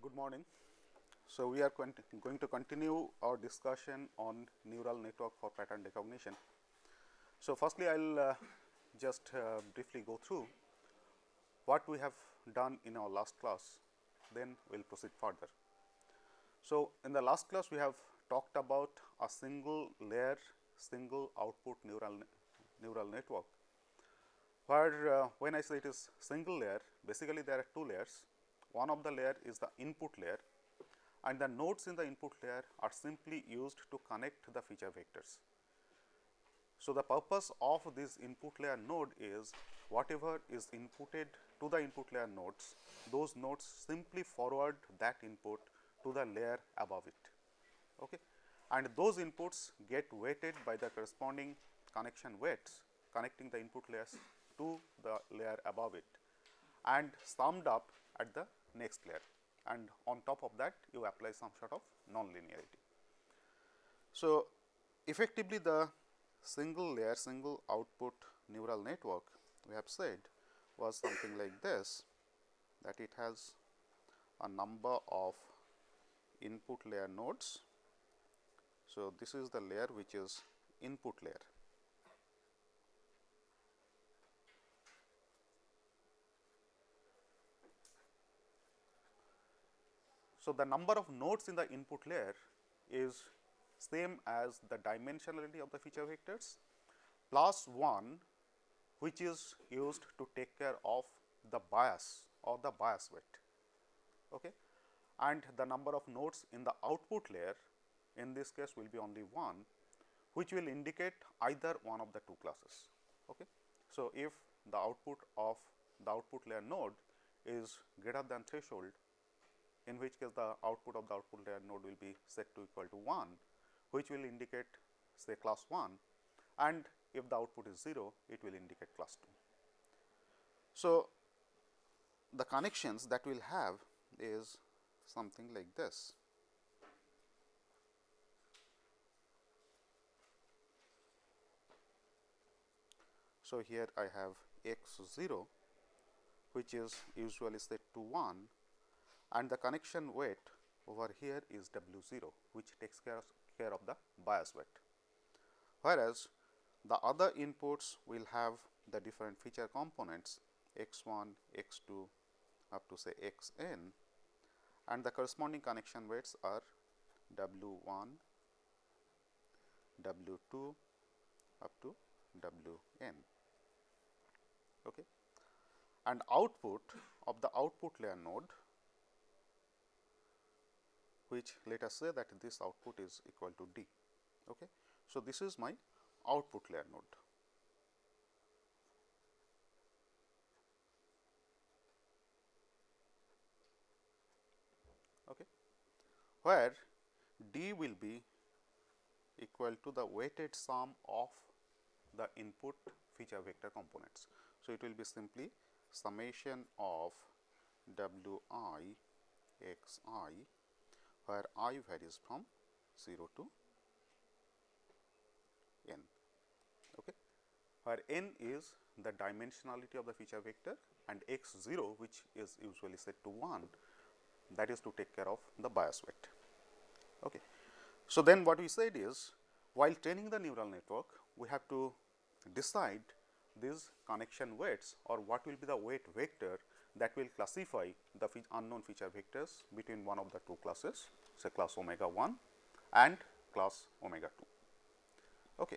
Good morning. So, we are going to continue our discussion on neural network for pattern recognition. So, firstly I will just briefly go through what we have done in our last class, then we will proceed further. So, in the last class we have talked about a single layer, single output neural network, where when I say it is single layer, basically there are two layers. One of the layer is the input layer, and the nodes in the input layer are simply used to connect the feature vectors. So, the purpose of this input layer node is whatever is inputted to the input layer nodes, those nodes simply forward that input to the layer above it, okay. And those inputs get weighted by the corresponding connection weights connecting the input layers to the layer above it and summed up at the next layer, and on top of that you apply some sort of nonlinearity. So, effectively the single layer, single output neural network we have said was something like this, that it has a number of input layer nodes. So, this is the layer which is input layer. So, the number of nodes in the input layer is same as the dimensionality of the feature vectors plus 1, which is used to take care of the bias or the bias weight, okay. And the number of nodes in the output layer in this case will be only 1, which will indicate either one of the two classes, okay. So, if the output of the output layer node is greater than threshold, in which case the output of the output layer node will be set to equal to 1, which will indicate say class 1, and if the output is 0, it will indicate class 2. So, the connections that we will have is something like this. So, here I have x 0, which is usually set to 1, and the connection weight over here is W 0, which takes care of the bias weight. Whereas, the other inputs will have the different feature components x 1, x 2 up to say x n, and the corresponding connection weights are W 1, W 2 up to W n, okay. And output of the output layer node, which let us say that this output is equal to D, okay. So, this is my output layer node, okay, where D will be equal to the weighted sum of the input feature vector components. So, it will be simply summation of W I x I, where I varies from 0 to n, okay, where n is the dimensionality of the feature vector and x 0, which is usually set to 1, that is to take care of the bias weight, okay. So, then what we said is, while training the neural network, we have to decide these connection weights, or what will be the weight vector that will classify the unknown feature vectors between one of the two classes, say class omega 1 and class omega 2. Okay.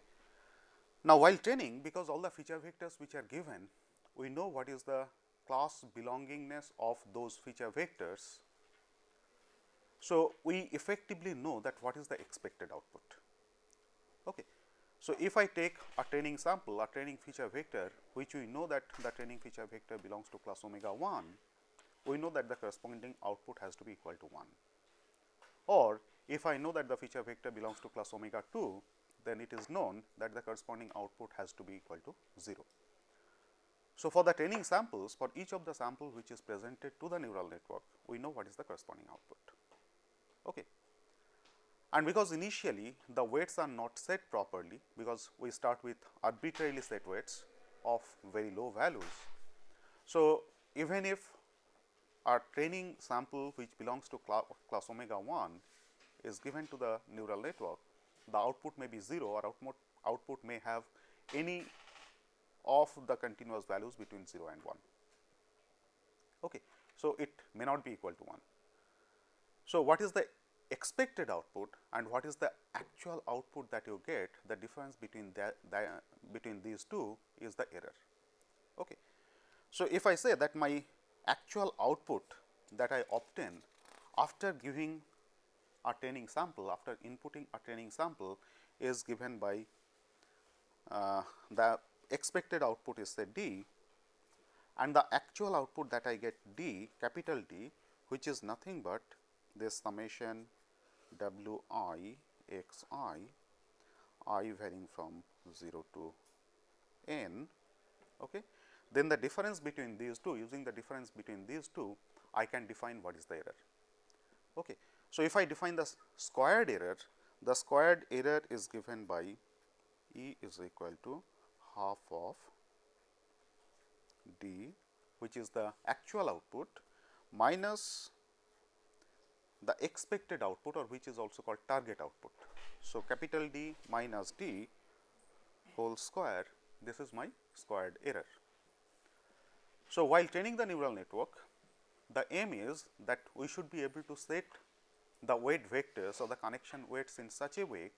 Now, while training, because all the feature vectors which are given, we know what is the class belongingness of those feature vectors. So, we effectively know that what is the expected output. Okay. So, if I take a training sample, a training feature vector, which we know that the training feature vector belongs to class omega 1, we know that the corresponding output has to be equal to 1. Or if I know that the feature vector belongs to class omega 2, then it is known that the corresponding output has to be equal to 0. So, for the training samples, for each of the sample which is presented to the neural network, we know what is the corresponding output. Okay. And because initially the weights are not set properly, because we start with arbitrarily set weights of very low values. So, even if our training sample which belongs to class omega 1 is given to the neural network, the output may be 0 or output may have any of the continuous values between 0 and 1. Okay. So, it may not be equal to 1. So, what is the expected output and what is the actual output that you get, the difference between between these two is the error. Okay. So, if I say that my actual output that I obtain after giving a training sample, after inputting a training sample is given by the expected output is say D, and the actual output that I get D, capital D, which is nothing but this summation W I x I varying from 0 to n. Okay. Then the difference between these two, using the difference between these two, I can define what is the error. Okay. So, if I define the squared error, the squared error is given by E is equal to half of D, which is the actual output, minus the expected output, or which is also called target output. So, capital D minus D whole square, this is my squared error. So, while training the neural network, the aim is that we should be able to set the weight vectors or the connection weights in such a way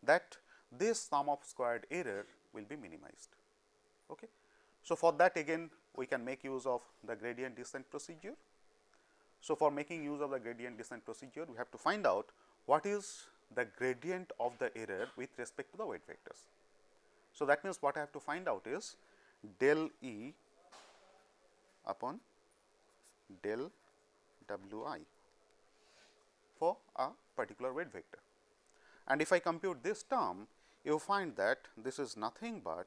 that this sum of squared error will be minimized. Okay. So, for that again we can make use of the gradient descent procedure. So, for making use of the gradient descent procedure, we have to find out what is the gradient of the error with respect to the weight vectors. So, that means what I have to find out is del E upon del W I for a particular weight vector. And if I compute this term, you find that this is nothing but,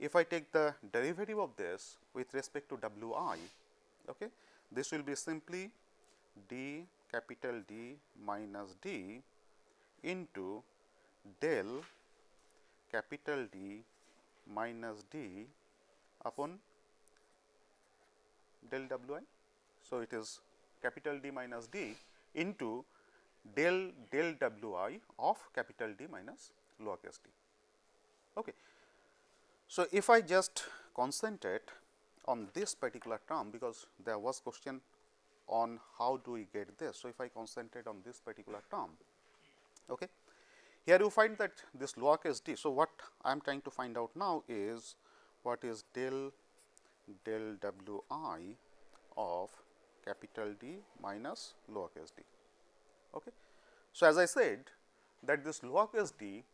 if I take the derivative of this with respect to W I, okay, this will be simply D capital D minus D into del capital D minus D upon del W I. So, it is capital D minus D into del W I of capital D minus lowercase d. Okay. So, if I just concentrate on this particular term, because there was question on how do we get this. So, if I concentrate on this particular term, okay, here you find that this lowercase d. So, what I am trying to find out now is what is del W I of capital D minus lowercase d. Okay. So, as I said that this lowercase d,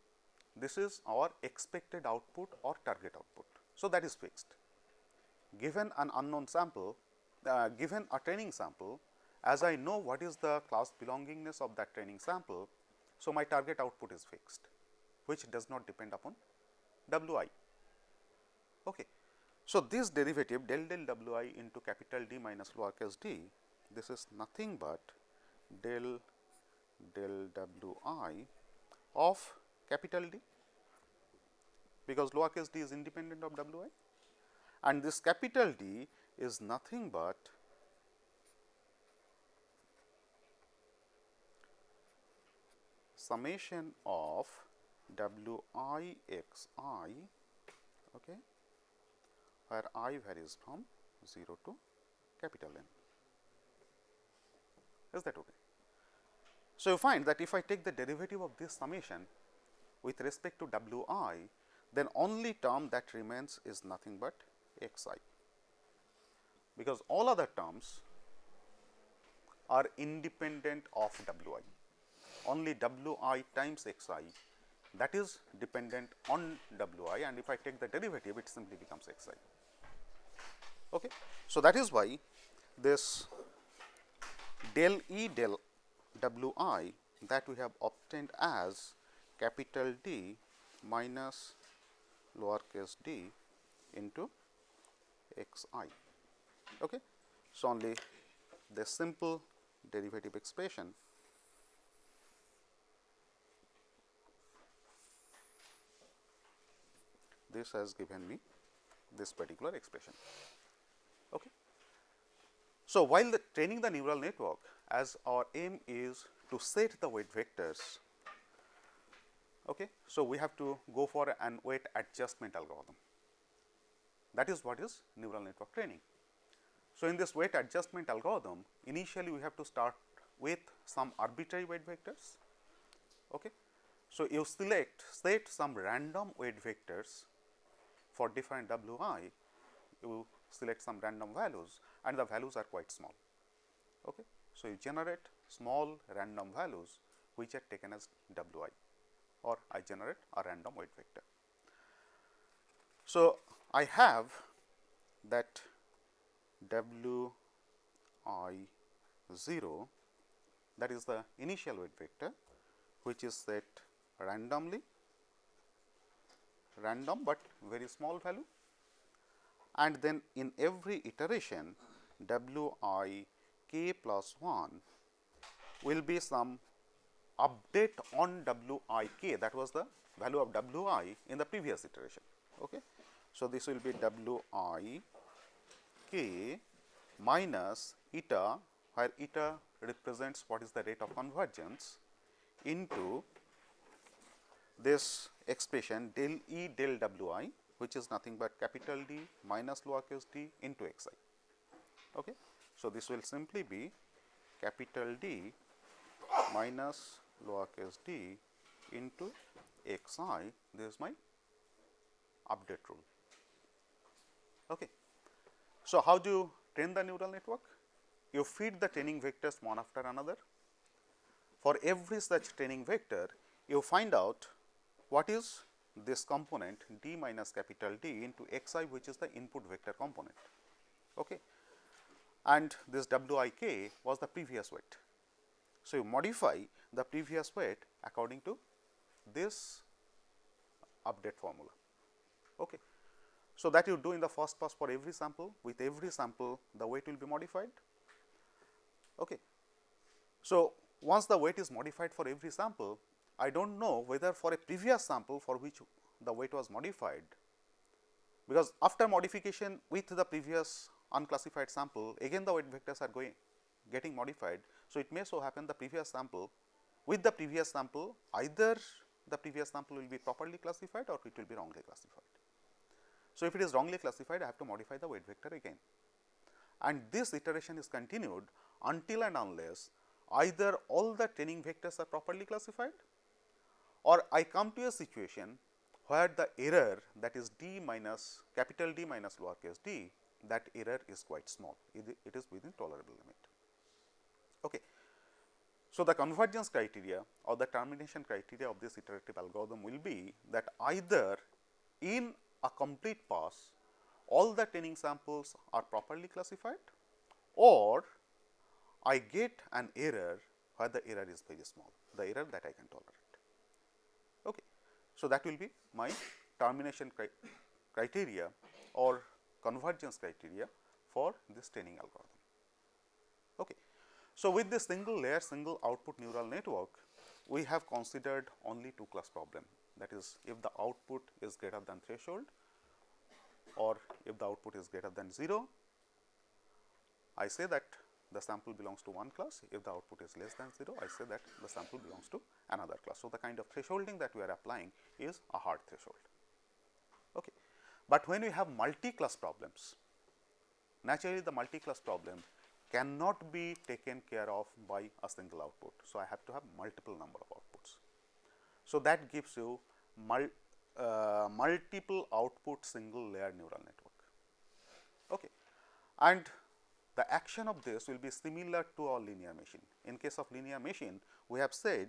this is our expected output or target output. So, that is fixed. Given an unknown sample, given a training sample, as I know what is the class belongingness of that training sample. So, my target output is fixed, which does not depend upon W I. Okay. So, this derivative del W I into capital D minus lowercase d, this is nothing but del W I of capital D, because lowercase d is independent of W I, and this capital D is nothing but summation of W I x I, okay, where I varies from 0 to capital N. Is that okay? So, you find that if I take the derivative of this summation with respect to W I, then only term that remains is nothing but x I, because all other terms are independent of W I. Only W I times x I, that is dependent on W I, and if I take the derivative, it simply becomes x I. Okay. So, that is why this del E del W I that we have obtained as capital D minus lowercase d into x I. Okay. So, only this simple derivative expression this has given me this particular expression. Okay. So, while training the neural network, as our aim is to set the weight vectors, okay, so we have to go for an weight adjustment algorithm. That is what is neural network training. So, in this weight adjustment algorithm, initially we have to start with some arbitrary weight vectors. Okay. So, you set some random weight vectors for different Wi, you select some random values and the values are quite small. Okay. So, you generate small random values which are taken as Wi, or I generate a random weight vector. So, I have that Wi 0, that is the initial weight vector, which is set randomly, random but very small value, and then in every iteration Wi k plus 1 will be some update on Wi k, that was the value of Wi in the previous iteration. Okay. So, this will be Wi k minus eta, where eta represents what is the rate of convergence, into this expression del E del Wi, which is nothing but capital D minus lowercase d into xi. Okay. So, this will simply be capital D minus lowercase d into xi. This is my update rule. Okay. So, how do you train the neural network? You feed the training vectors one after another. For every such training vector, you find out what is this component d minus capital D into xi, which is the input vector component. Okay. And this Wi k was the previous weight. So, you modify the previous weight according to this update formula. Okay. So, that you do in the first pass for every sample. With every sample, the weight will be modified. Okay. So, once the weight is modified for every sample, I do not know whether for a previous sample for which the weight was modified, because after modification with the previous unclassified sample, again the weight vectors are getting modified. So, it may so happen the previous sample, with the previous sample, either the previous sample will be properly classified or it will be wrongly classified. So, if it is wrongly classified, I have to modify the weight vector again, and this iteration is continued until and unless either all the training vectors are properly classified, or I come to a situation where the error, that is d minus capital D minus lowercase d, that error is quite small, it is within tolerable limit. Okay. So, the convergence criteria or the termination criteria of this iterative algorithm will be that either in a complete pass all the training samples are properly classified, or I get an error where the error is very small, the error that I can tolerate. Okay. So, that will be my termination criteria or convergence criteria for this training algorithm. Okay. So, with this single layer single output neural network, we have considered only two class problem, that is if the output is greater than threshold or if the output is greater than 0, I say that the sample belongs to one class. If the output is less than 0, I say that the sample belongs to another class. So, the kind of thresholding that we are applying is a hard threshold. Okay. But when we have multi-class problems, naturally the multi-class problem cannot be taken care of by a single output. So, I have to have multiple number of outputs. So, that gives you multiple output single layer neural network. Okay. And the action of this will be similar to our linear machine. In case of linear machine, we have said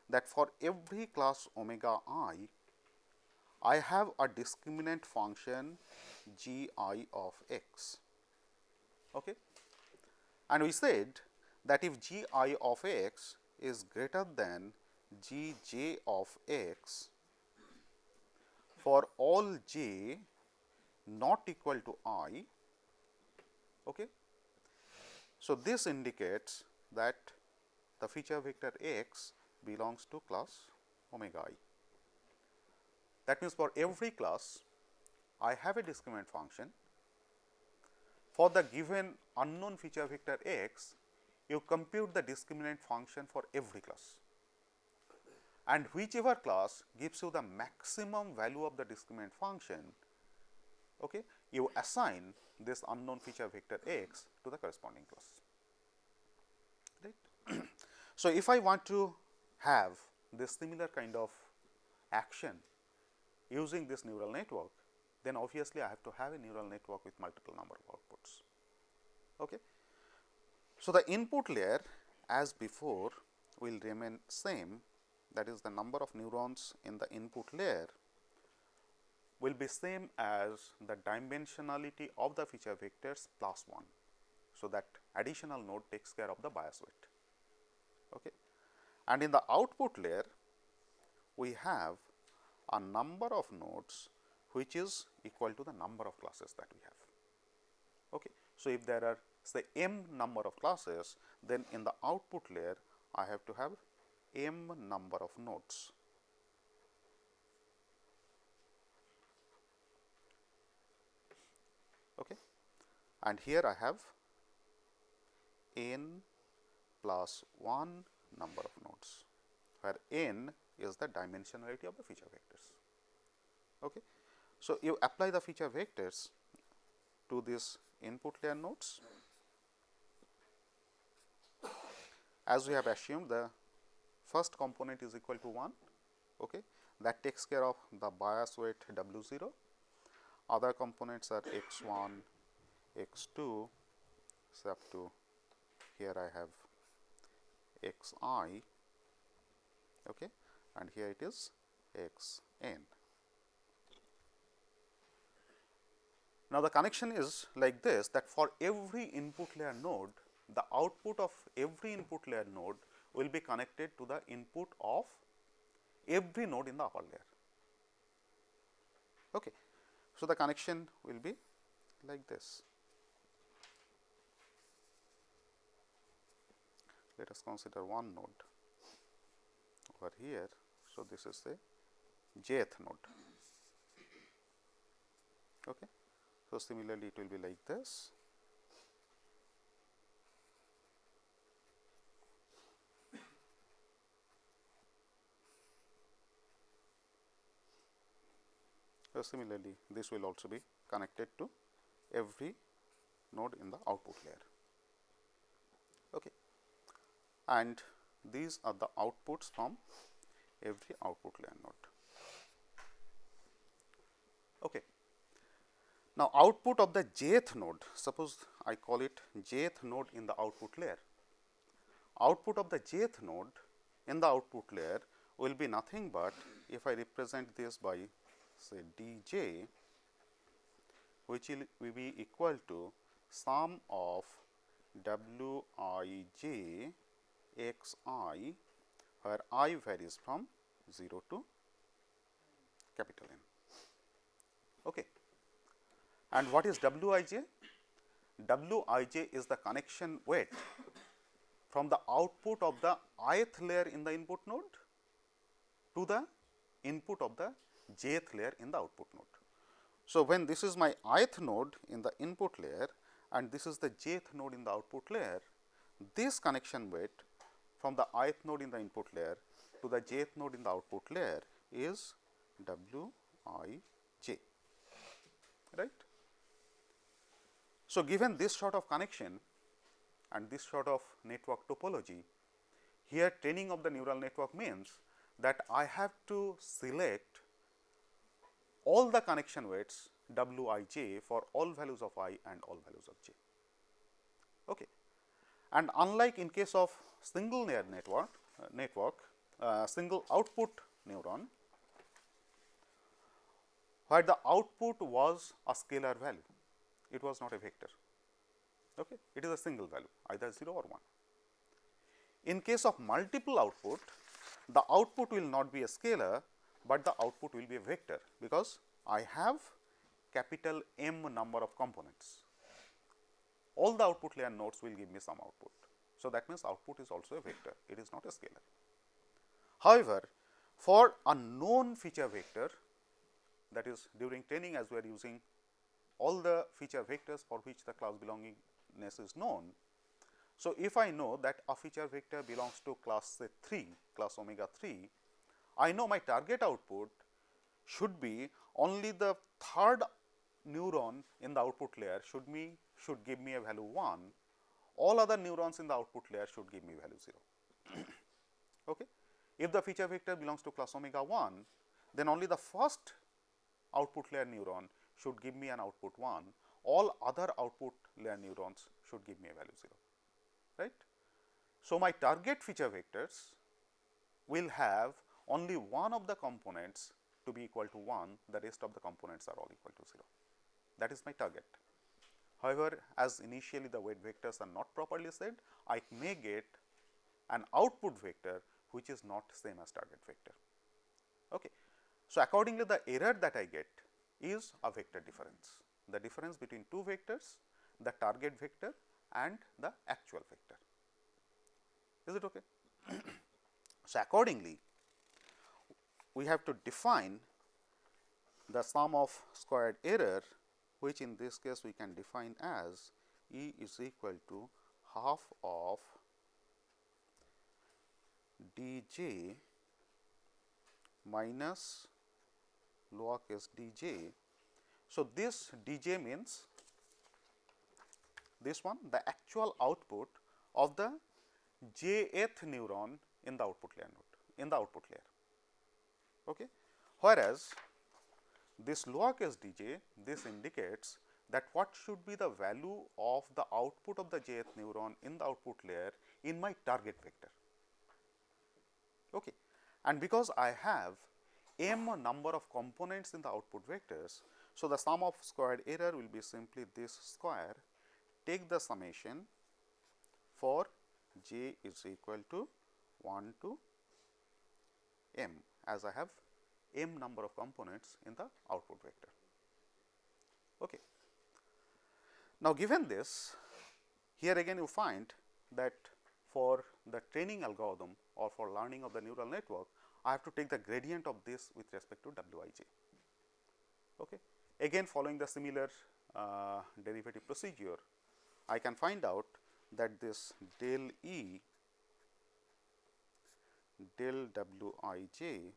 that for every class omega I have a discriminant function g I of x. Okay. And we said that if g I of x is greater than g j of x for all j not equal to I. Okay. So, this indicates that the feature vector x belongs to class omega I. That means, for every class I have a discriminant function for the given unknown feature vector x, you compute the discriminant function for every class, and whichever class gives you the maximum value of the discriminant function, okay, you assign this unknown feature vector x to the corresponding class, right. So, if I want to have this similar kind of action using this neural network, then obviously I have to have a neural network with multiple number of outputs. Okay. So, the input layer as before will remain same, that is the number of neurons in the input layer will be same as the dimensionality of the feature vectors plus 1. So, that additional node takes care of the bias weight. Okay. And in the output layer, we have a number of nodes which is equal to the number of classes that we have. Okay. So, if there are say m number of classes, then in the output layer I have to have m number of nodes. Okay. And here I have n plus 1 number of nodes, where n is the dimensionality of the feature vectors. Okay. So, you apply the feature vectors to these input layer nodes. As we have assumed, the first component is equal to 1, okay. That takes care of the bias weight W 0. Other components are x 1, x 2, so up to here I have x I, okay, and here it is x n. Now, the connection is like this, that for every input layer node, the output of every input layer node will be connected to the input of every node in the upper layer. Okay. So, the connection will be like this. Let us consider one node over here. So, this is the jth node. Okay. So, similarly, it will be like this. So, similarly, this will also be connected to every node in the output layer. Okay. And these are the outputs from every output layer node. Okay. Now, output of the jth node, suppose I call it jth node in the output layer. Output of the jth node in the output layer will be nothing but, if I represent this by say dj, which will be equal to sum of wij xi, where I varies from 0 to capital N. Okay. And what is wij? wij is the connection weight from the output of the ith layer in the input node to the input of the jth layer in the output node. So, when this is my ith node in the input layer and this is the jth node in the output layer, this connection weight from the ith node in the input layer to the jth node in the output layer is wij, right. So, given this sort of connection and this sort of network topology, here training of the neural network means that I have to select all the connection weights wij for all values of I and all values of j. Okay. And unlike in case of single layer network, single output neuron, where the output was a scalar value, it was not a vector. Okay. It is a single value, either 0 or 1. In case of multiple output, the output will not be a scalar, but the output will be a vector, because I have capital M number of components. All the output layer nodes will give me some output. So, that means output is also a vector, it is not a scalar. However, for a known feature vector, that is during training, as we are using all the feature vectors for which the class belongingness is known. So, if I know that a feature vector belongs to class say 3, class omega 3, I know my target output should be only the third neuron in the output layer should give me a value 1, all other neurons in the output layer should give me value 0. Okay. If the feature vector belongs to class omega 1, then only the first output layer neuron should give me an output 1, all other output layer neurons should give me a value 0, right. So, my target feature vectors will have only one of the components to be equal to 1, the rest of the components are all equal to 0. That is my target. However, as initially the weight vectors are not properly set, I may get an output vector which is not same as target vector. Okay. So, accordingly the error that I get is a vector difference, the difference between two vectors, the target vector and the actual vector. Is it okay? So, accordingly we have to define the sum of squared error, which in this case we can define as E is equal to half of dj minus lowercase dj. So, this dj means this one, the actual output of the jth neuron in the output layer node, in the output layer. Okay. Whereas, this lowercase dj, this indicates that what should be the value of the output of the jth neuron in the output layer in my target vector. Okay. And because I have m number of components in the output vectors, so the sum of squared error will be simply this square, take the summation for j is equal to 1 to m, as I have m number of components in the output vector. Okay. Now, given this, here again you find that for the training algorithm or for learning of the neural network, I have to take the gradient of this with respect to wij. Okay. Again, following the similar derivative procedure, I can find out that this del E del wij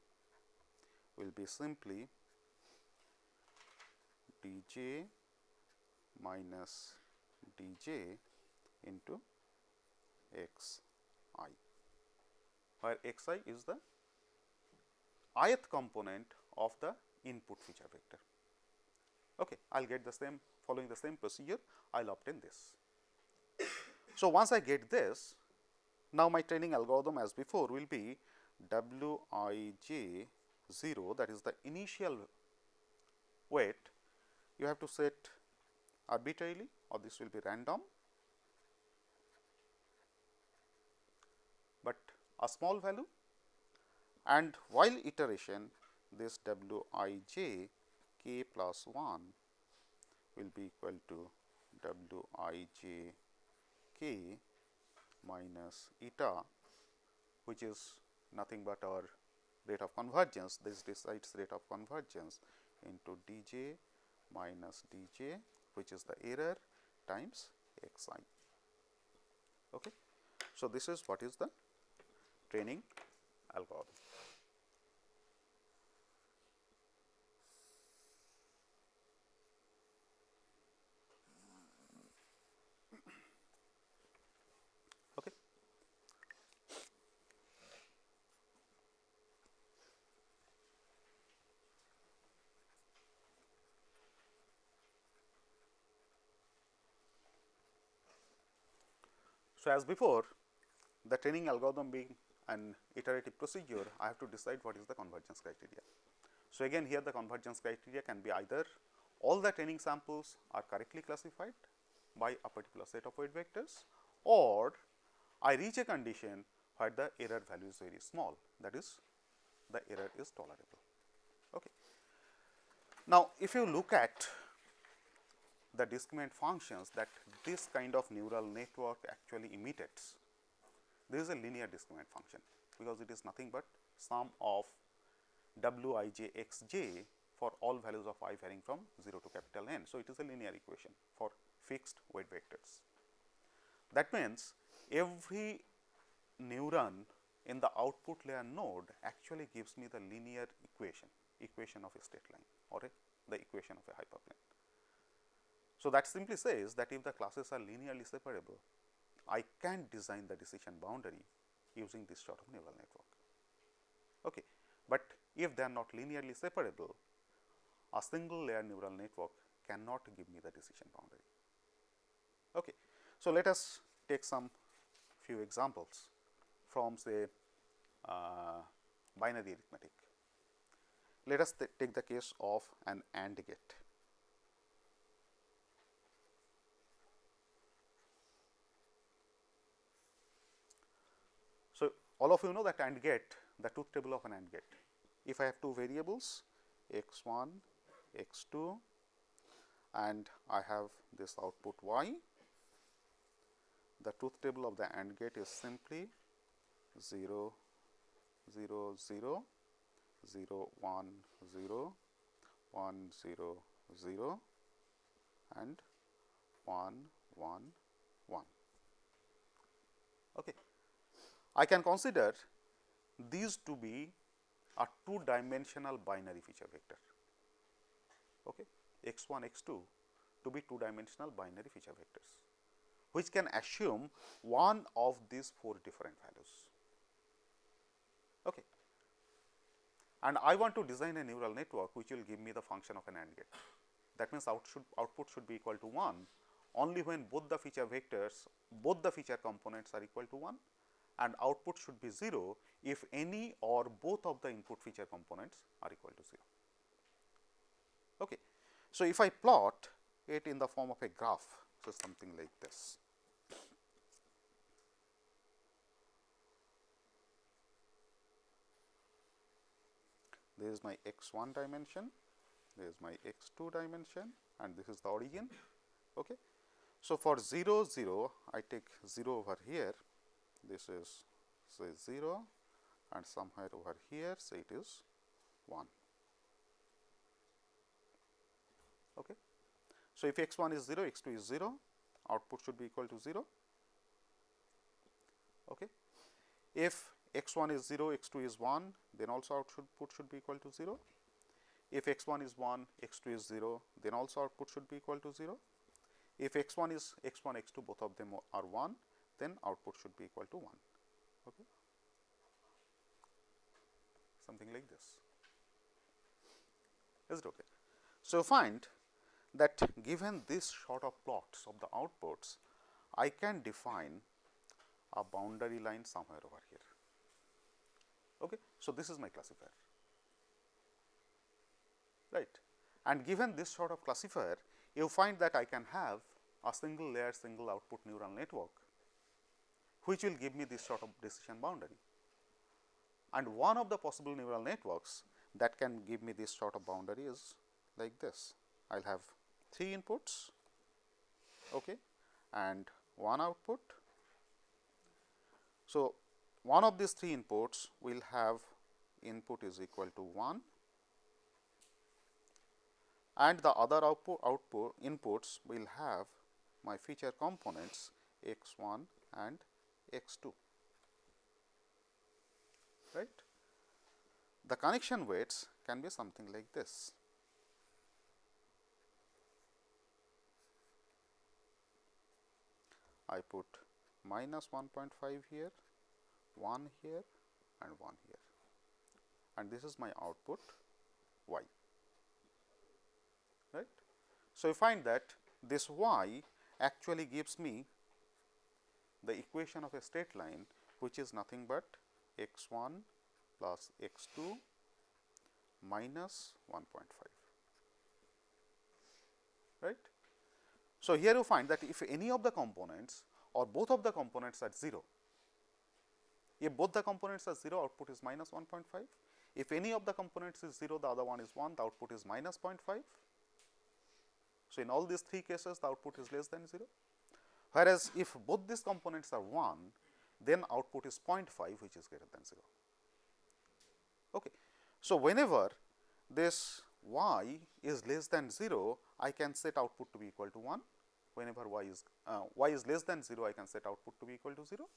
will be simply dj minus dj into xi, where xi is the ith component of the input feature vector. Okay. I will get the same, following the same procedure, I will obtain this. So, once I get this, now my training algorithm as before will be wij 0, that is the initial weight, you have to set arbitrarily or this will be random, but a small value, and while iteration this wij k plus 1 will be equal to wij k minus eta, which is nothing but our rate of convergence, this decides rate of convergence, into dj minus dj, which is the error, times xi. Okay. So, this is what is the training algorithm. Okay. So, as before, the training algorithm being an iterative procedure, I have to decide what is the convergence criteria. So, again here the convergence criteria can be either all the training samples are correctly classified by a particular set of weight vectors, or I reach a condition where the error value is very small, that is the error is tolerable. Okay. Now, if you look at the discriminant functions that this kind of neural network actually imitates, this is a linear discriminant function, because it is nothing but sum of wij xj for all values of I varying from 0 to capital N. So, it is a linear equation for fixed weight vectors. That means, every neuron in the output layer node actually gives me the linear equation of a state line or the equation of a hyperplane. So, that simply says that if the classes are linearly separable, I can design the decision boundary using this sort of neural network. Okay. But if they are not linearly separable, a single layer neural network cannot give me the decision boundary. Okay. So, let us take some few examples from say binary arithmetic. Let us take the case of an AND gate. So, all of you know that AND gate, the truth table of an AND gate. If I have two variables x1, x2 and I have this output y, the truth table of the AND gate is simply 0, 0, 0, 0, 1, 0, 1, 0, 0 and 1, 1, 1. Okay. I can consider these to be a two-dimensional binary feature vector, okay, x1, x2 to be two-dimensional binary feature vectors, which can assume one of these four different values. Okay. And I want to design a neural network which will give me the function of an AND gate. That means, output should be equal to 1 only when both the feature vectors, both the feature components are equal to 1, and output should be 0 if any or both of the input feature components are equal to 0. Okay. So, if I plot it in the form of a graph, so something like this. This is my x1 dimension, this is my x2 dimension and this is the origin. Okay. So, for 0, 0, I take 0 over here, this is say 0 and somewhere over here say it is 1. Okay. So, if x1 is 0, x2 is 0, output should be equal to 0. Okay. If x1 is 0, x2 is 1, then also output should be equal to 0. If x1 is 1, x2 is 0, then also output should be equal to 0. If x1 is x1, x2, both of them are 1, then output should be equal to 1. Okay. Something like this. Is it okay? So, find that given this sort of plots of the outputs, I can define a boundary line somewhere over here. Okay. So, this is my classifier, right, and given this sort of classifier, you find that I can have a single layer, single output neural network, which will give me this sort of decision boundary. And one of the possible neural networks that can give me this sort of boundary is like this. I will have 3 inputs, okay, and 1 output. So, one of these 3 inputs will have input is equal to 1 and the other output inputs will have my feature components x1 and x2, right. The connection weights can be something like this. I put minus 1.5 here, 1 here and 1 here, and this is my output y, right. So, you find that this y actually gives me the equation of a state line, which is nothing but x1 plus x2 minus 1.5, right. So, here you find that if any of the components or both of the components are 0, if both the components are 0, output is minus 1.5. If any of the components is 0, the other one is 1, the output is minus 0.5. So, in all these 3 cases, the output is less than 0. Whereas, if both these components are 1, then output is 0.5, which is greater than 0. Okay. So, whenever this y is less than 0, I can set output to be equal to 1. Whenever y is less than 0, I can set output to be equal to 0.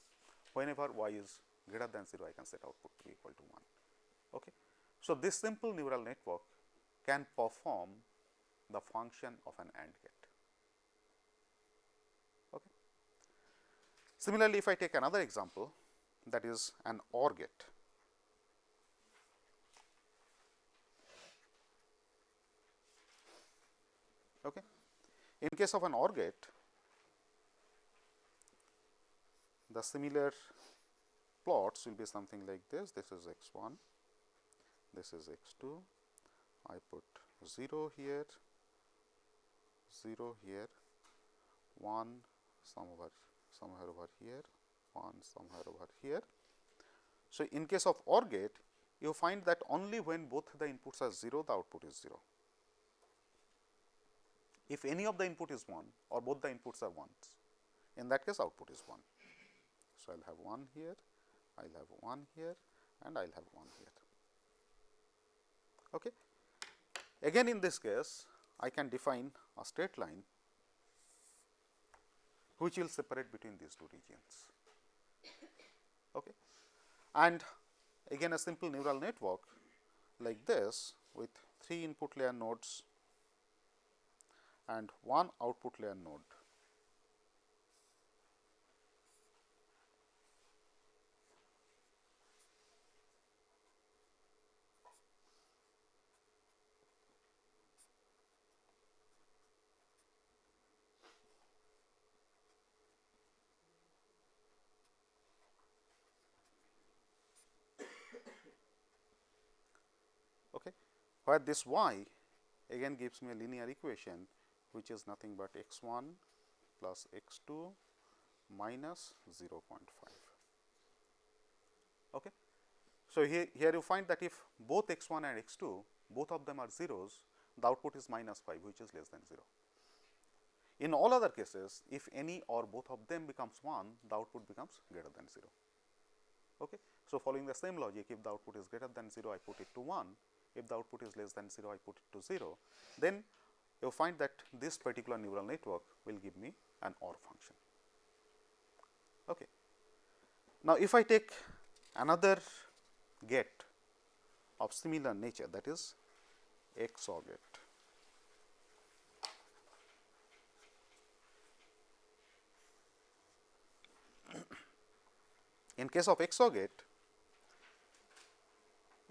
Whenever y is greater than 0, I can set output to be equal to 1. Okay. So, this simple neural network can perform the function of an AND gate. Okay. Similarly, if I take another example, that is an OR gate. Okay. In case of an OR gate, the similar plots will be something like this. This is x1, this is x2. I put 0 here, 0 here, 1 somewhere over here, 1 somewhere over here. So, in case of OR gate, you find that only when both the inputs are 0, the output is 0. If any of the input is 1 or both the inputs are 1s, in that case output is 1. So, I will have 1 here, I will have 1 here, and I will have 1 here. Okay. Again, in this case, I can define a straight line which will separate between these two regions. Okay. And again, a simple neural network like this with 3 input layer nodes and 1 output layer node. Okay. Where this y again gives me a linear equation which is nothing but x1 plus x2 minus 0.5. Okay. So, here you find that if both x1 and x2, both of them are zeros, the output is minus 5, which is less than 0. In all other cases, if any or both of them becomes 1, the output becomes greater than 0. Okay. So, following the same logic, if the output is greater than 0, I put it to 1. If the output is less than 0, I put it to 0. Then you find that this particular neural network will give me an OR function. Okay. Now, if I take another gate of similar nature, that is XOR gate. In case of XOR gate,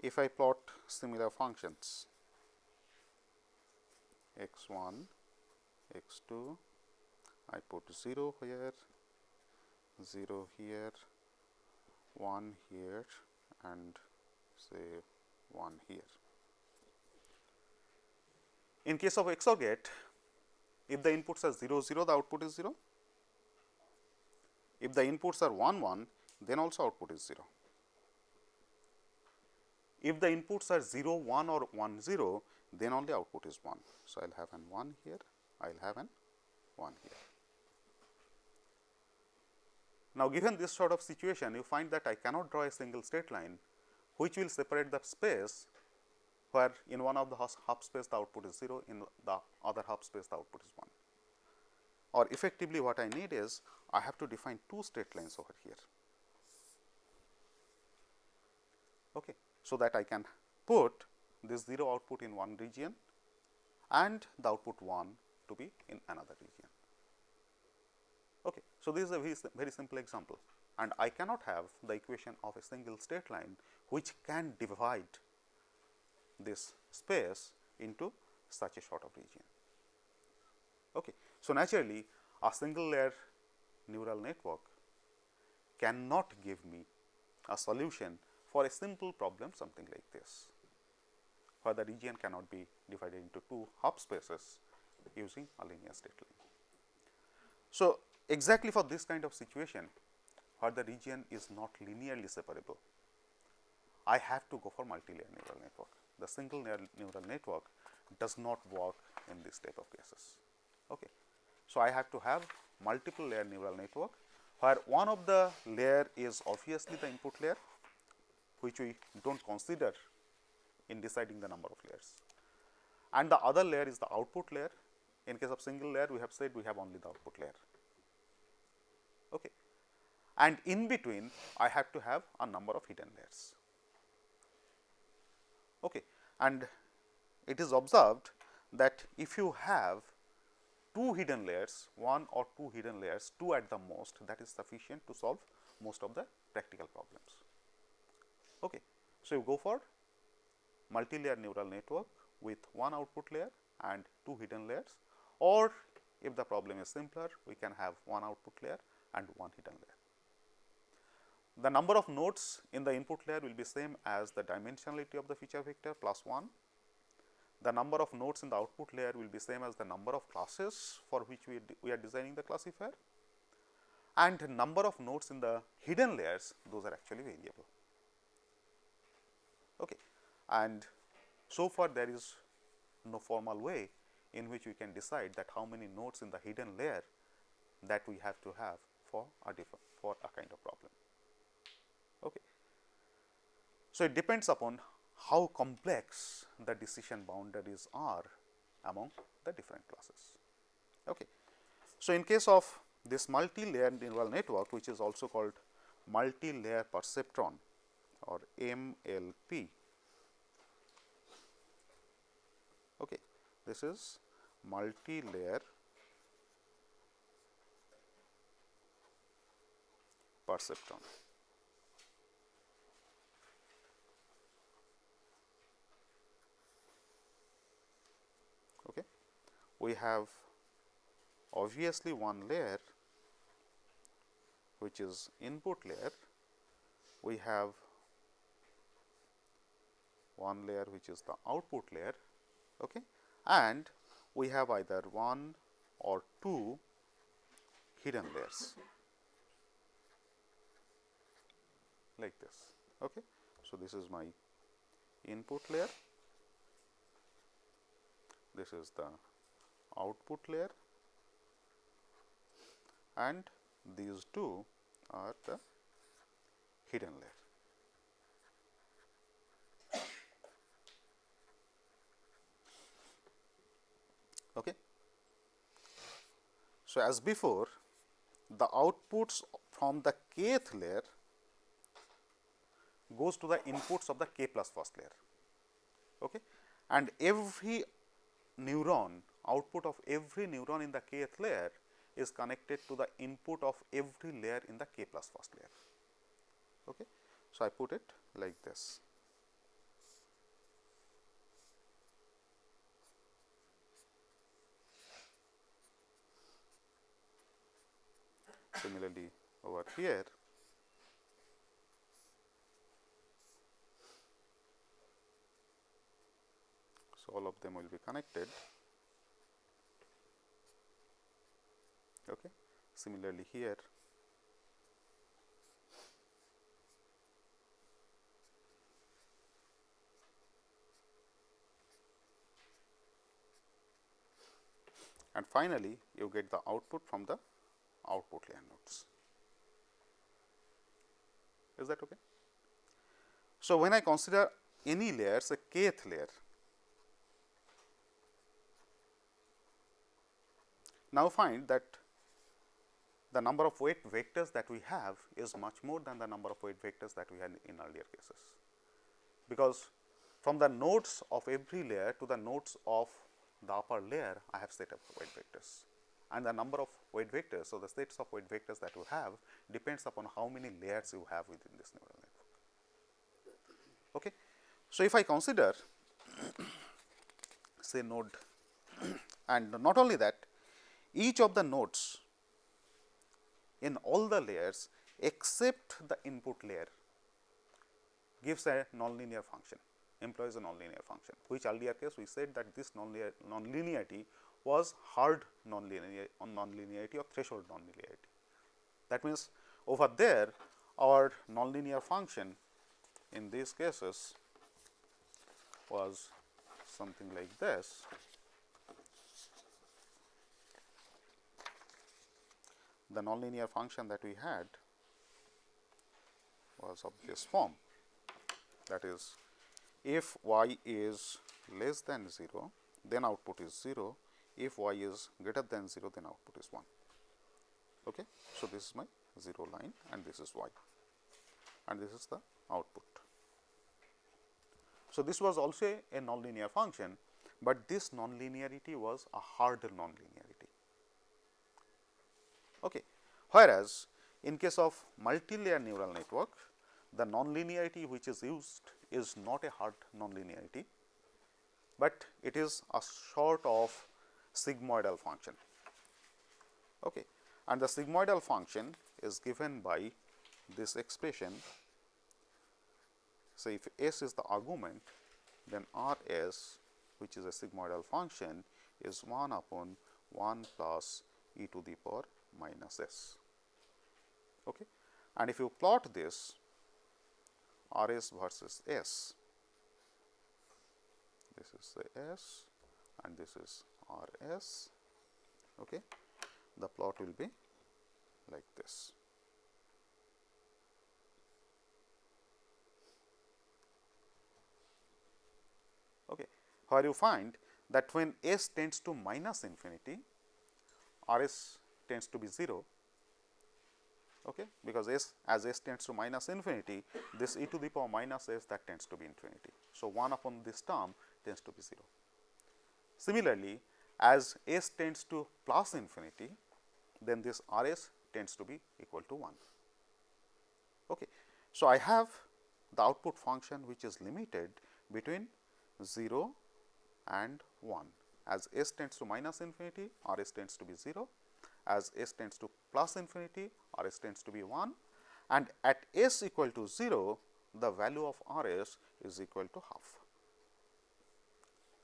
if I plot similar functions x1, x2, I put 0 here, 0 here, 1 here, and say 1 here. In case of XOR gate, if the inputs are 0, 0, the output is 0. If the inputs are 1, 1, then also output is 0. If the inputs are 0, 1 or 1, 0, then only output is 1. So, I will have an 1 here, I will have an 1 here. Now, given this sort of situation, you find that I cannot draw a single straight line which will separate the space where in one of the half space the output is 0, in the other half space the output is 1. Or effectively what I need is I have to define 2 straight lines over here. Okay. So, that I can put this 0 output in one region and the output 1 to be in another region. Okay. So, this is a very simple example, and I cannot have the equation of a single straight line which can divide this space into such a sort of region. Okay. So, naturally a single layer neural network cannot give me a solution for a simple problem something like this, where the region cannot be divided into 2 half spaces using a linear straight line. So, exactly for this kind of situation where the region is not linearly separable, I have to go for multi-layer neural network. The single neural network does not work in this type of cases. Okay. So, I have to have multiple layer neural network where one of the layer is obviously the input layer, which we do not consider in deciding the number of layers. and the other layer is the output layer. In case of single layer, we have said we have only the output layer. Okay. And in between, I have to have a number of hidden layers. Okay. And it is observed that if you have 2 hidden layers, 1 or 2 hidden layers, 2 at the most, that is sufficient to solve most of the practical problems. Okay. So, you go for multi-layer neural network with 1 output layer and 2 hidden layers, or if the problem is simpler, we can have 1 output layer and 1 hidden layer. The number of nodes in the input layer will be same as the dimensionality of the feature vector plus 1. The number of nodes in the output layer will be same as the number of classes for which we are designing the classifier, and number of nodes in the hidden layers, those are actually variable. Okay. And so far there is no formal way in which we can decide that how many nodes in the hidden layer that we have to have for a kind of problem. Okay. So, it depends upon how complex the decision boundaries are among the different classes. Okay. So, in case of this multi-layer neural network, which is also called multi-layer perceptron or MLP. Okay. This is multi-layer perceptron. Okay. We have obviously one layer which is input layer, we have one layer which is the output layer, okay, and we have either 1 or 2 hidden layers like this. Okay. So, this is my input layer, this is the output layer, and these 2 are the hidden layer. Okay. So, as before, the outputs from the kth layer goes to the inputs of the k plus first layer, okay, and every neuron, output of every neuron in the kth layer is connected to the input of every layer in the k plus first layer. Okay. So, I put it like this. Similarly, over here, so all of them will be connected. Okay. Similarly, here, and finally, you get the output from the output layer nodes. Is that okay? So, when I consider any layers a kth layer, now find that the number of weight vectors that we have is much more than the number of weight vectors that we had in earlier cases, because from the nodes of every layer to the nodes of the upper layer, I have set up weight vectors, and the number of weight vectors. So, the sets of weight vectors that you have depends upon how many layers you have within this neural network. Okay. So, if I consider say node, and not only that, each of the nodes in all the layers except the input layer gives a nonlinear function, employs a nonlinear function, which earlier case we said that this nonlinearity was hard nonlinearity or threshold nonlinearity. That means, over there our nonlinear function in these cases was something like this. The nonlinear function that we had was of this form, that is, if y is less than 0, then output is 0. If y is greater than 0, then output is 1. Okay. So, this is my 0 line and this is y, and this is the output. So, this was also a nonlinear function, but this nonlinearity was a harder nonlinearity. Okay. Whereas, in case of multi-layer neural network, the nonlinearity which is used is not a hard nonlinearity, but it is a sort of sigmoidal function. Okay. And the sigmoidal function is given by this expression. So, if S is the argument, then R S, which is a sigmoidal function, is 1 upon 1 plus e to the power minus S. Okay. And if you plot this R S versus S, this is the S and this is R S. Okay. The plot will be like this. Okay. Where you find that when S tends to minus infinity, R S tends to be 0, okay, because as S tends to minus infinity, this e to the power minus S, that tends to be infinity. So, 1 upon this term tends to be 0. Similarly, as S tends to plus infinity, then this R S tends to be equal to 1. Okay. So, I have the output function which is limited between 0 and 1. As S tends to minus infinity, R S tends to be 0. As S tends to plus infinity, R S tends to be 1, and at S equal to 0, the value of R S is equal to half.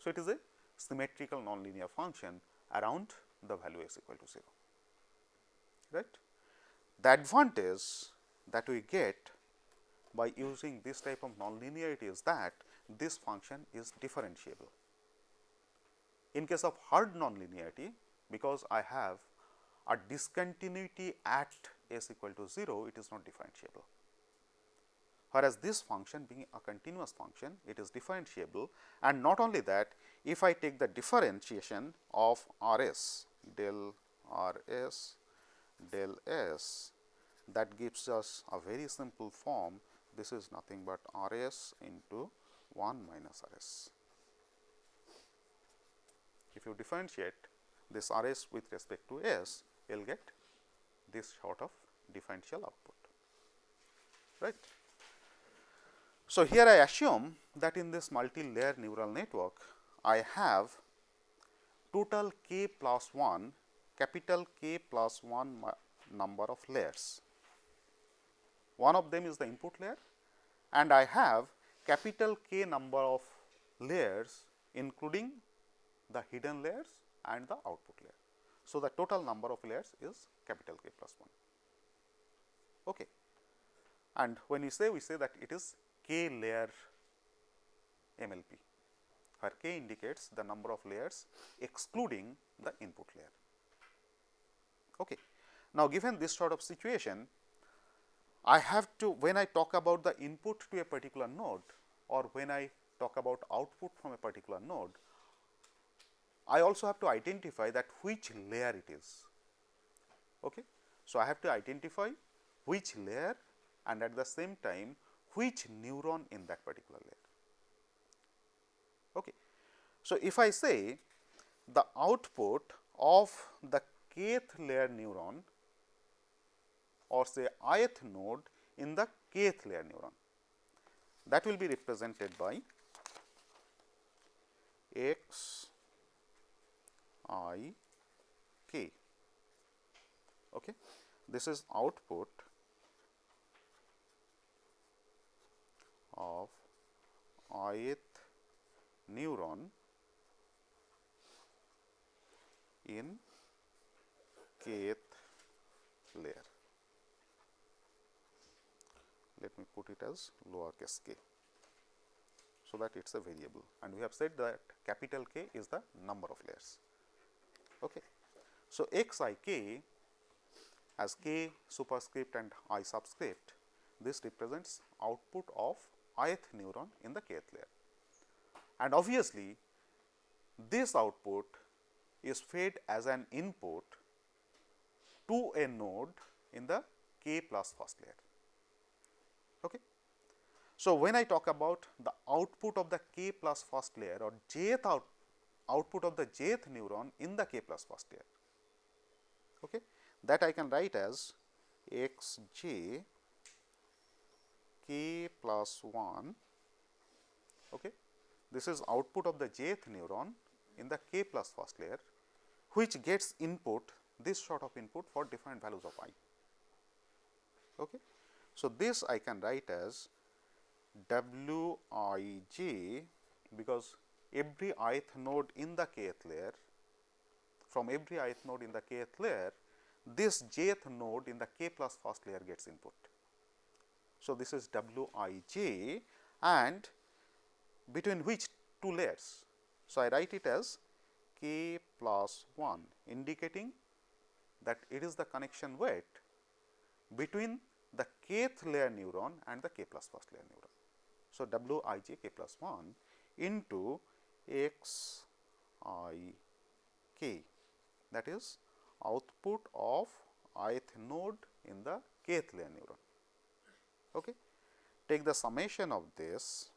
So, it is a symmetrical nonlinear function around the value S equal to 0, right. The advantage that we get by using this type of nonlinearity is that this function is differentiable. In case of hard nonlinearity, because I have a discontinuity at S equal to 0, it is not differentiable. Whereas, this function being a continuous function, it is differentiable, and not only that, if I take the differentiation of R S del R S del S, that gives us a very simple form. This is nothing but R S into 1 minus R S. If you differentiate this R S with respect to S, you will get this sort of differential output, right. So, here I assume that in this multi-layer neural network, I have total k plus 1, capital K plus 1 number of layers. One of them is the input layer, and I have capital K number of layers, including the hidden layers and the output layer. So, the total number of layers is capital K plus 1. Okay. And when we say that it is k layer MLP, where k indicates the number of layers excluding the input layer. Okay. Now, given this sort of situation, I have to, when I talk about the input to a particular node, or when I talk about output from a particular node, I also have to identify that which layer it is. Okay. So, I have to identify which layer and at the same time which neuron in that particular layer. Okay. So, if I say the output of the kth layer neuron, or say ith node in the kth layer neuron, that will be represented by x I k. Okay. This is output of ith neuron in kth layer. Let me put it as lowercase k, so that it is a variable, and we have said that capital K is the number of layers. Okay. So, x I k as k superscript and I subscript, this represents output of ith neuron in the kth layer. And obviously, this output is fed as an input to a node in the k plus first layer. Okay. So, when I talk about the output of the k plus first layer or jth output of the jth neuron in the k plus first layer, okay, that I can write as x j k plus 1. Okay. This is output of the jth neuron in the k plus first layer, which gets input, this sort of input for different values of I. Okay. So, this I can write as W I j, because every ith node in the kth layer, from every ith node in the kth layer, this jth node in the k plus first layer gets input. So, this is W I j, and between which two layers. So, I write it as k plus 1, indicating that it is the connection weight between the kth layer neuron and the k plus first layer neuron. So, W I j k plus 1 into x I k, that is output of ith node in the kth layer neuron. Okay. Take the summation of this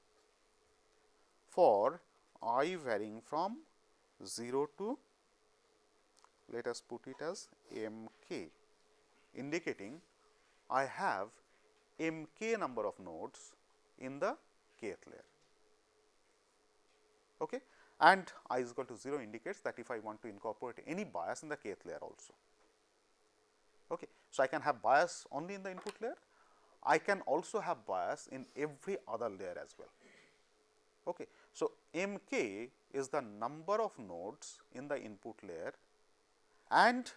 for I varying from 0 to, let us put it as m k, indicating I have m k number of nodes in the kth layer. Okay. And I is equal to 0 indicates that if I want to incorporate any bias in the kth layer also. Okay. So, I can have bias only in the input layer, I can also have bias in every other layer as well. Okay. So, m k is the number of nodes in the input layer and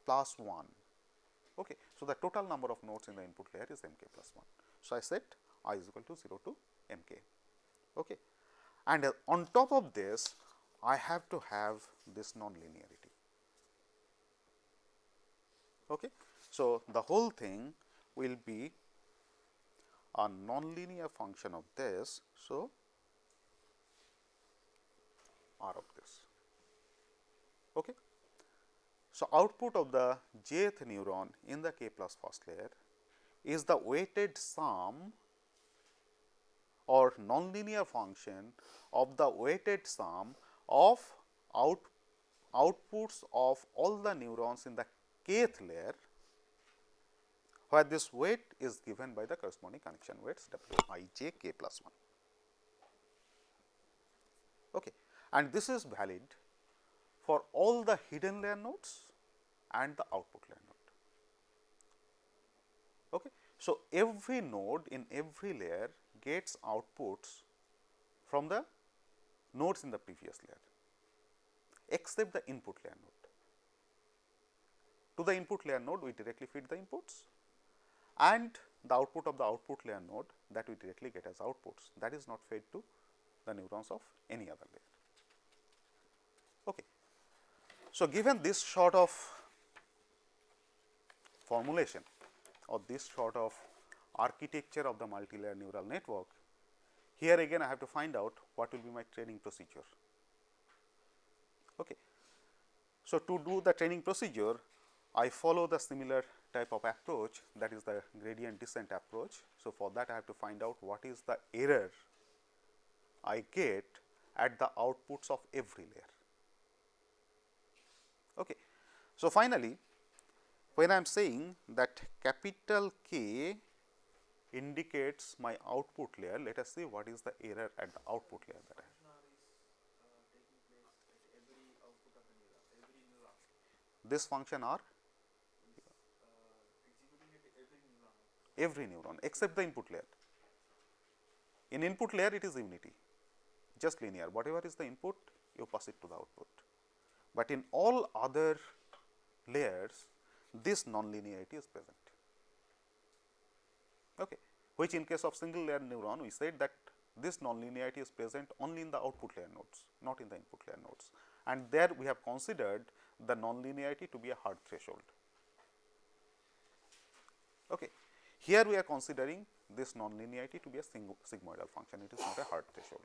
plus 1. Okay. So, the total number of nodes in the input layer is m k plus 1. So, I set I is equal to 0 to m k. Okay. And on top of this, I have to have this nonlinearity. Okay. So, the whole thing will be a nonlinear function of this. So, R of this. Okay. So, output of the jth neuron in the k plus first layer is the weighted sum or nonlinear function of the weighted sum of outputs of all the neurons in the kth layer, where this weight is given by the corresponding connection weights W I j k plus 1. Okay. And this is valid for all the hidden layer nodes and the output layer node. Okay. So, every node in every layer gets outputs from the nodes in the previous layer, except the input layer node. To the input layer node, we directly feed the inputs, and the output of the output layer node, that we directly get as outputs, that is not fed to the neurons of any other layer. Okay. So, given this sort of formulation or this sort of architecture of the multi-layer neural network, here again I have to find out what will be my training procedure. Okay. So, to do the training procedure, I follow the similar type of approach, that is the gradient descent approach. So, for that I have to find out what is the error I get at the outputs of every layer. Okay. So, finally, when I am saying that capital K indicates my output layer, let us see what is the error at the output layer that I have. This function R every neuron except the input layer. In input layer it is unity, just linear, whatever is the input you pass it to the output. But in all other layers this nonlinearity is present. Okay. Which in case of single layer neuron we said that this nonlinearity is present only in the output layer nodes, not in the input layer nodes, and there we have considered the nonlinearity to be a hard threshold. Okay. Here we are considering this nonlinearity to be a sigmoidal function, it is not a hard threshold.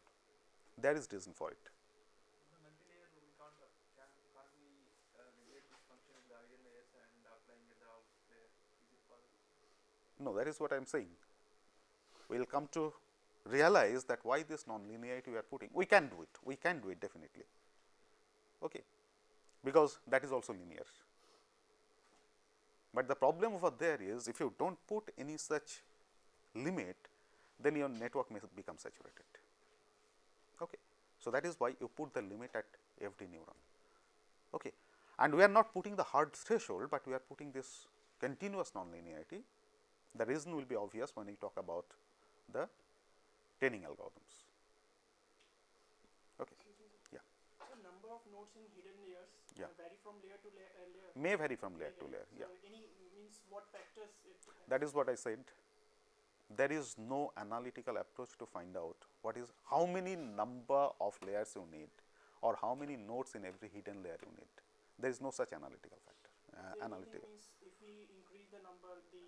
There is reason for it. No, that is what I am saying. We will come to realize that why this non-linearity we are putting. We can do it definitely, okay, because that is also linear. But the problem over there is, if you do not put any such limit, then your network may become saturated. Okay. So, that is why you put the limit at FD neuron. Okay. And we are not putting the hard threshold, but we are putting this continuous nonlinearity. The reason will be obvious when we talk about the training algorithms. Okay. Yeah. So, number of nodes in hidden layers vary from layer to layer. May vary from layer to layer. So, any means what factors it depends? That is what I said. There is no analytical approach to find out what is how many number of layers you need or how many nodes in every hidden layer you need. There is no such analytical factor. Analytical means if we increase the number, the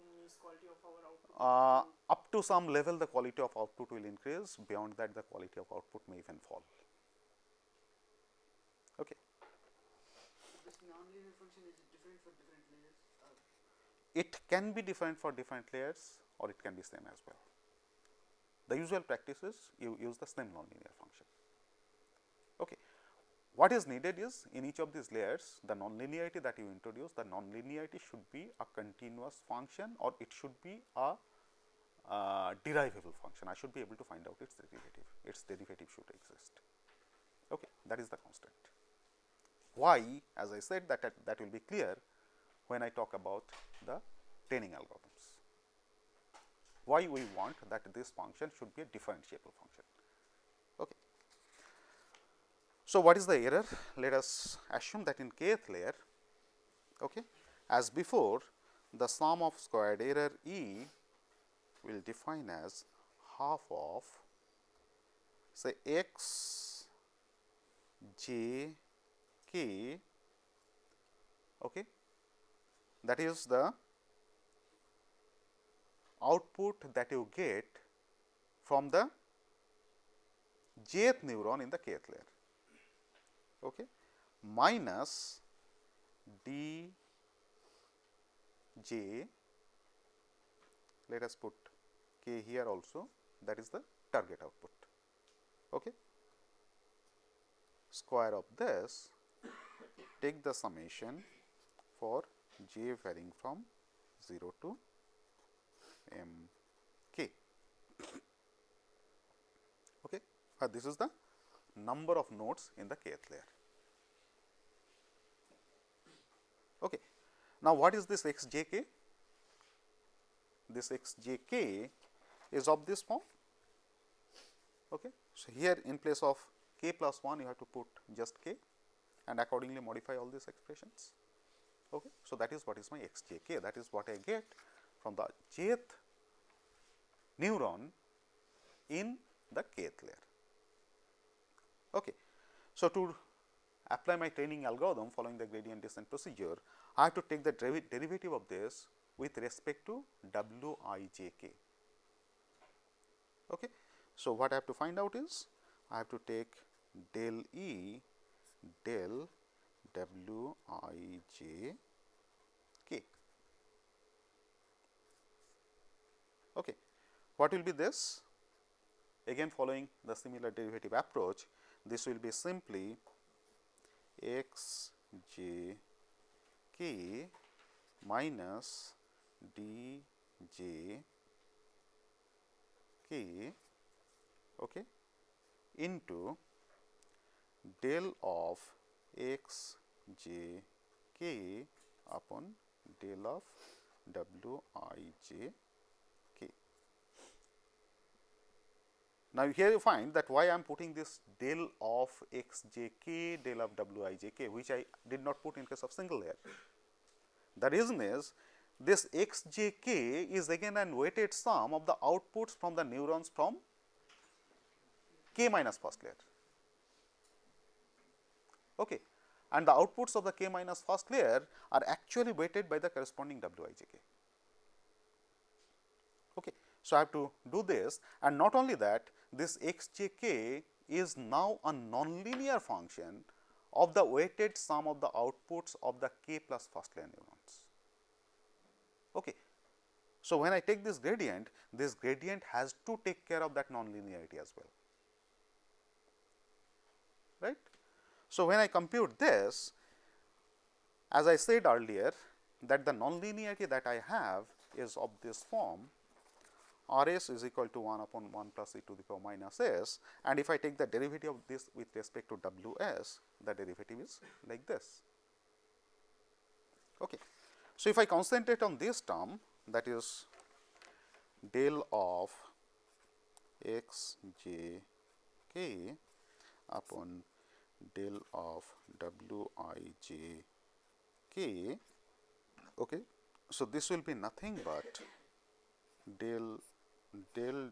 means quality of our output. Up to some level, the quality of output will increase. Beyond that, the quality of output may even fall. Okay. So this nonlinear function is different for different layers? It can be different for different layers, or it can be same as well. The usual practice is you use the same nonlinear function. Okay. What is needed is, in each of these layers, the nonlinearity that you introduce, the nonlinearity should be a continuous function, or it should be a derivable function. I should be able to find out its derivative. Its derivative should exist. Okay. That is the constant. Why? As I said, that will be clear when I talk about the training algorithms. Why we want that this function should be a differentiable function. Okay. So, what is the error? Let us assume that in kth layer, okay, as before, the sum of squared error E will define as half of, say, x j k, okay, that is the output that you get from the jth neuron in the kth layer, okay, minus d j, let us put k here also, that is the target output, okay. Square of this, take the summation for j varying from 0 to m k. Okay. This is the number of nodes in the kth layer. Okay. Now, what is this x j k? This x j k is of this form. Okay. So, here in place of k plus 1, you have to put just k and accordingly modify all these expressions. Okay. So, that is what is my x j k, that is what I get from the jth neuron in the kth layer. Okay. So, to apply my training algorithm following the gradient descent procedure, I have to take the derivative of this with respect to w I j k. Okay. So, what I have to find out is, I have to take del E del w I j k. Okay. What will be this? Again following the similar derivative approach, this will be simply x j k minus d j k, okay, into del of x j k upon del of w I j k. Now, here you find that why I am putting this del of x j k, del of w I j k, which I did not put in case of single layer. The reason is, this x j k is again an weighted sum of the outputs from the neurons from k minus first layer. Okay. And the outputs of the k minus first layer are actually weighted by the corresponding w I j k. Okay. So, I have to do this, and not only that, this x j k is now a nonlinear function of the weighted sum of the outputs of the k plus first layer neurons. Okay. So, when I take this gradient has to take care of that nonlinearity as well, right. So, when I compute this, as I said earlier, that the nonlinearity that I have is of this form, R s is equal to 1 upon 1 plus e to the power minus s, and if I take the derivative of this with respect to W s, the derivative is like this. Okay. So, if I concentrate on this term, that is del of x j k upon del of W I j k. Okay. So, this will be nothing but del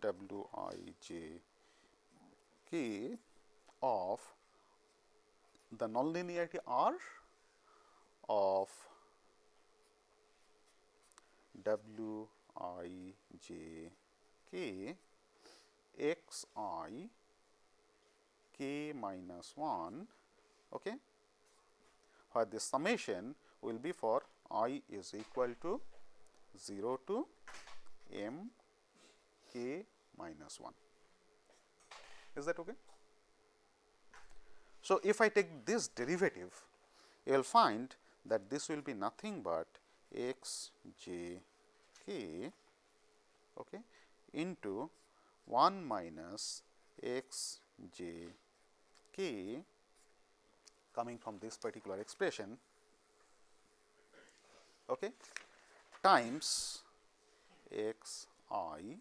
W I j k of the nonlinearity R of W I j k x I k minus 1, okay, where the summation will be for I is equal to 0 to m k minus 1. Is that okay? So, if I take this derivative, you will find that this will be nothing but x j k, okay, into 1 minus x j k coming from this particular expression, okay, times x I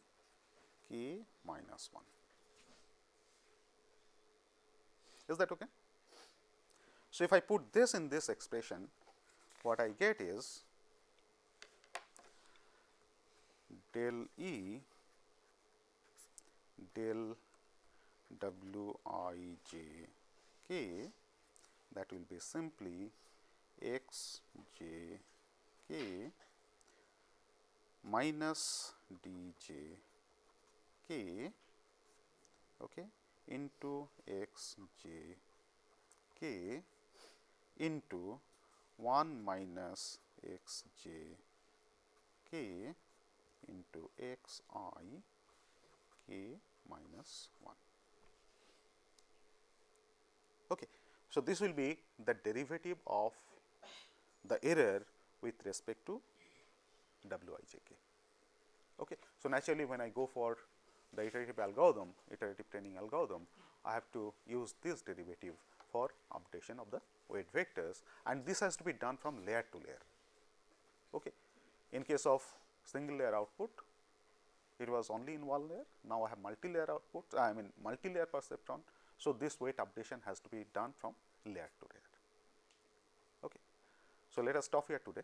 k minus 1. Is that okay? So, if I put this in this expression, what I get is del E del W I j k, that will be simply x j k minus d j k, okay, into x j k into 1 minus x j k into x I k minus 1. Okay. So, this will be the derivative of the error with respect to W I j k. Okay. So, naturally, when I go for the iterative algorithm, iterative training algorithm, I have to use this derivative for updation of the weight vectors, and this has to be done from layer to layer. Okay. In case of single layer output, it was only in one layer. Now, I have multi-layer output, I mean multi-layer perceptron. So, this weight updation has to be done from layer to layer. Okay. So, let us stop here today.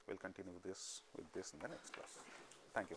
We will continue this with this in the next class. Thank you.